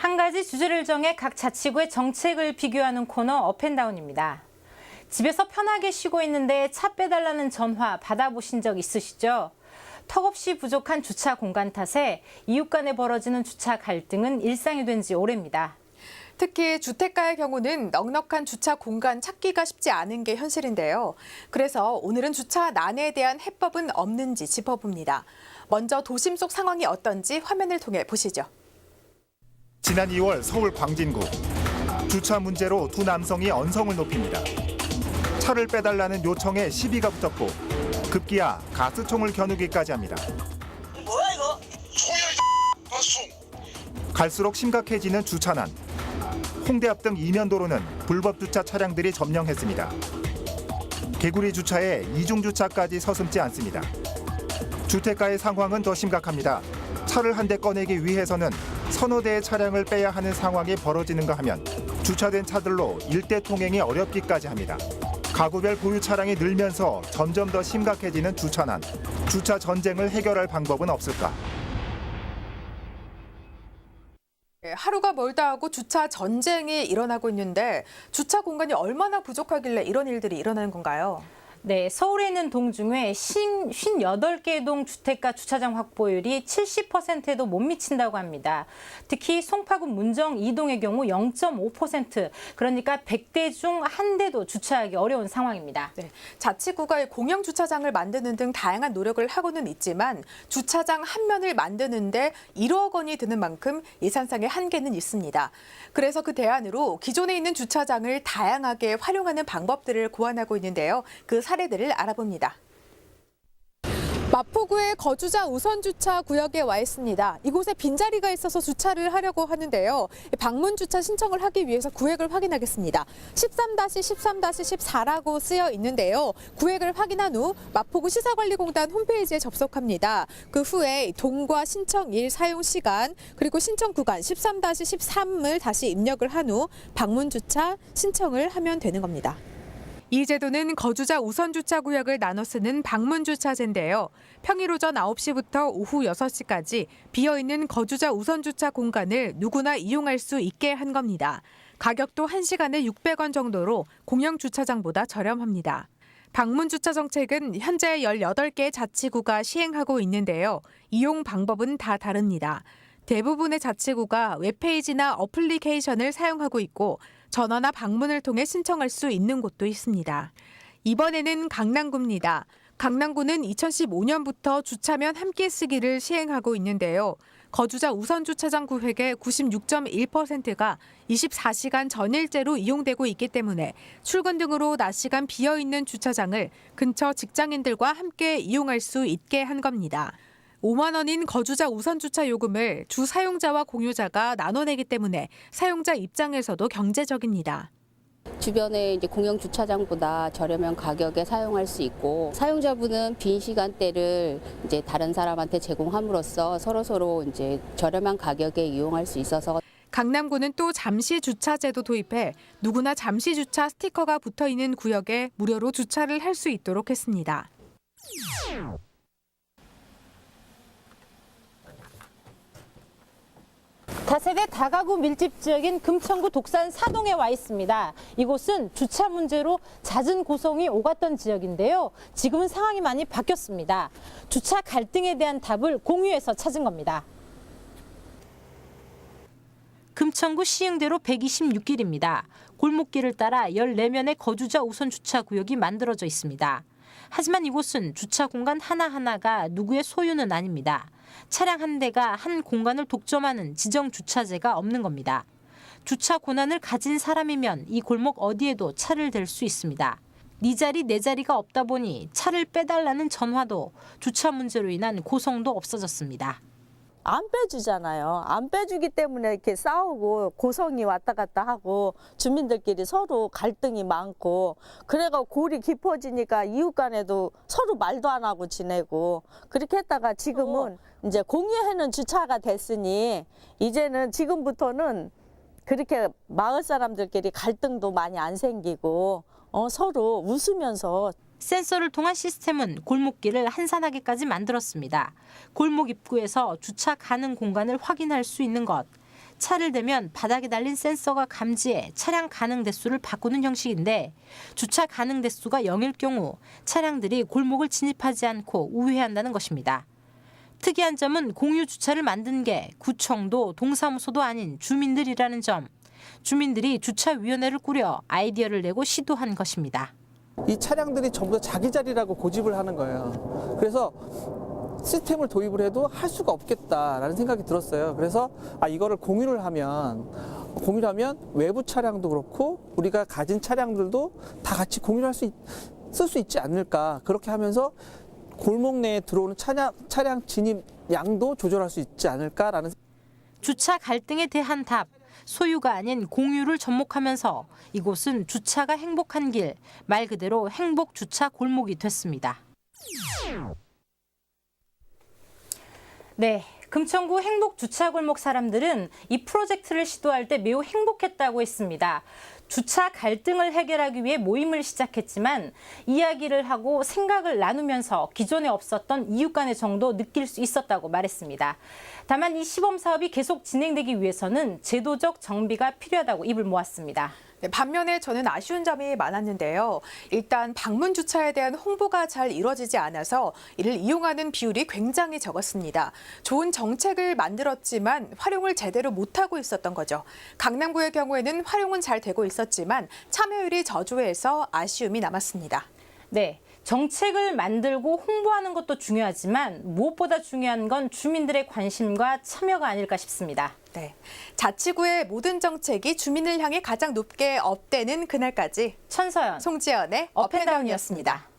한 가지 주제를 정해 각 자치구의 정책을 비교하는 코너 업앤다운입니다. 집에서 편하게 쉬고 있는데 차 빼달라는 전화 받아보신 적 있으시죠? 턱없이 부족한 주차 공간 탓에 이웃 간에 벌어지는 주차 갈등은 일상이 된 지 오래입니다. 특히 주택가의 경우는 넉넉한 주차 공간 찾기가 쉽지 않은 게 현실인데요. 그래서 오늘은 주차 난에 대한 해법은 없는지 짚어봅니다. 먼저 도심 속 상황이 어떤지 화면을 통해 보시죠. 지난 2월 서울 광진구. 주차 문제로 두 남성이 언성을 높입니다. 차를 빼달라는 요청에 시비가 붙었고 급기야 가스총을 겨누기까지 합니다. 뭐야 이거? 갈수록 심각해지는 주차난. 홍대 앞 등 이면도로는 불법 주차 차량들이 점령했습니다. 개구리 주차에 이중 주차까지 서슴지 않습니다. 주택가의 상황은 더 심각합니다. 차를 한 대 꺼내기 위해서는 서너 대의 차량을 빼야 하는 상황이 벌어지는가 하면 주차된 차들로 일대 통행이 어렵기까지 합니다. 가구별 보유 차량이 늘면서 점점 더 심각해지는 주차난. 주차 전쟁을 해결할 방법은 없을까? 하루가 멀다 하고 주차 전쟁이 일어나고 있는데 주차 공간이 얼마나 부족하길래 이런 일들이 일어나는 건가요? 네, 서울에 있는 동 중에 58개 동 주택가 주차장 확보율이 70%에도 못 미친다고 합니다. 특히 송파구 문정 2동의 경우 0.5%, 그러니까 100대 중 한 대도 주차하기 어려운 상황입니다. 네, 자치구가 공영 주차장을 만드는 등 다양한 노력을 하고는 있지만 주차장 한 면을 만드는데 1억 원이 드는 만큼 예산상의 한계는 있습니다. 그래서 그 대안으로 기존에 있는 주차장을 다양하게 활용하는 방법들을 고안하고 있는데요. 그 사례들을 알아봅니다. 마포구의 거주자 우선 주차 구역에 와 있습니다. 이곳에 빈자리가 있어서 주차를 하려고 하는데요. 방문 주차 신청을 하기 위해서 구획을 확인하겠습니다. 13-13-14라고 쓰여 있는데요. 구획을 확인한 후 마포구 시사관리공단 홈페이지에 접속합니다. 그 후에 동과 신청일, 사용 시간, 그리고 신청 구간 13-13을 다시 입력을 한 후 방문 주차 신청을 하면 되는 겁니다. 이 제도는 거주자 우선 주차 구역을 나눠 쓰는 방문 주차제인데요. 평일 오전 9시부터 오후 6시까지 비어있는 거주자 우선 주차 공간을 누구나 이용할 수 있게 한 겁니다. 가격도 1시간에 600원 정도로 공영 주차장보다 저렴합니다. 방문 주차 정책은 현재 18개 자치구가 시행하고 있는데요. 이용 방법은 다 다릅니다. 대부분의 자치구가 웹페이지나 어플리케이션을 사용하고 있고 전화나 방문을 통해 신청할 수 있는 곳도 있습니다. 이번에는 강남구입니다. 강남구는 2015년부터 주차면 함께 쓰기를 시행하고 있는데요. 거주자 우선 주차장 구획의 96.1%가 24시간 전일제로 이용되고 있기 때문에 출근 등으로 낮 시간 비어있는 주차장을 근처 직장인들과 함께 이용할 수 있게 한 겁니다. 5만 원인 거주자 우선 주차 요금을 주 사용자와 공유자가 나눠내기 때문에 사용자 입장에서도 경제적입니다. 주변에 이제 공영 주차장보다 저렴한 가격에 사용할 수 있고 사용자분은 빈 시간대를 이제 다른 사람한테 제공함으로써 서로 이제 저렴한 가격에 이용할 수 있어서 강남구는 또 잠시 주차제도 도입해 누구나 잠시 주차 스티커가 붙어 있는 구역에 무료로 주차를 할 수 있도록 했습니다. 다세대 다가구 밀집 지역인 금천구 독산 사동에 와 있습니다. 이곳은 주차 문제로 잦은 고성이 오갔던 지역인데요. 지금은 상황이 많이 바뀌었습니다. 주차 갈등에 대한 답을 공유해서 찾은 겁니다. 금천구 시흥대로 126길입니다. 골목길을 따라 14면의 거주자 우선 주차 구역이 만들어져 있습니다. 하지만 이곳은 주차 공간 하나하나가 누구의 소유는 아닙니다. 차량 한 대가 한 공간을 독점하는 지정 주차제가 없는 겁니다. 주차 권한을 가진 사람이면 이 골목 어디에도 차를 댈 수 있습니다. 네 자리 내 자리가 없다 보니 차를 빼달라는 전화도 주차 문제로 인한 고성도 없어졌습니다. 안 빼주잖아요. 안 빼주기 때문에 이렇게 싸우고 고성이 왔다 갔다 하고 주민들끼리 서로 갈등이 많고 그래가 골이 깊어지니까 이웃 간에도 서로 말도 안 하고 지내고 그렇게 했다가 지금은 이제 공유해는 주차가 됐으니 이제는 지금부터는 그렇게 마을 사람들끼리 갈등도 많이 안 생기고 서로 웃으면서 센서를 통한 시스템은 골목길을 한산하게까지 만들었습니다. 골목 입구에서 주차 가능 공간을 확인할 수 있는 것, 차를 대면 바닥에 달린 센서가 감지해 차량 가능 대수를 바꾸는 형식인데 주차 가능 대수가 0일 경우 차량들이 골목을 진입하지 않고 우회한다는 것입니다. 특이한 점은 공유 주차를 만든 게 구청도 동사무소도 아닌 주민들이라는 점. 주민들이 주차위원회를 꾸려 아이디어를 내고 시도한 것입니다. 이 차량들이 전부 다 자기 자리라고 고집을 하는 거예요. 그래서 시스템을 도입을 해도 할 수가 없겠다라는 생각이 들었어요. 그래서 이거를 공유를 하면 외부 차량도 그렇고 우리가 가진 차량들도 다 같이 공유를 쓸 수 있지 않을까. 그렇게 하면서 골목 내에 들어오는 차량 진입 양도 조절할 수 있지 않을까라는. 주차 갈등에 대한 답. 소유가 아닌 공유를 접목하면서 이곳은 주차가 행복한 길, 말 그대로 행복 주차 골목이 됐습니다. 네, 금천구 행복 주차 골목 사람들은 이 프로젝트를 시도할 때 매우 행복했다고 했습니다. 주차 갈등을 해결하기 위해 모임을 시작했지만 이야기를 하고 생각을 나누면서 기존에 없었던 이웃 간의 정도 느낄 수 있었다고 말했습니다. 다만 이 시범 사업이 계속 진행되기 위해서는 제도적 정비가 필요하다고 입을 모았습니다. 네, 반면에 저는 아쉬운 점이 많았는데요. 일단 방문 주차에 대한 홍보가 잘 이루어지지 않아서 이를 이용하는 비율이 굉장히 적었습니다. 좋은 정책을 만들었지만 활용을 제대로 못하고 있었던 거죠. 강남구의 경우에는 활용은 잘 되고 있었지만 참여율이 저조해서 아쉬움이 남았습니다. 네, 정책을 만들고 홍보하는 것도 중요하지만 무엇보다 중요한 건 주민들의 관심과 참여가 아닐까 싶습니다. 네, 자치구의 모든 정책이 주민을 향해 가장 높게 업되는 그날까지 천서연, 송지연의 업앤다운이었습니다.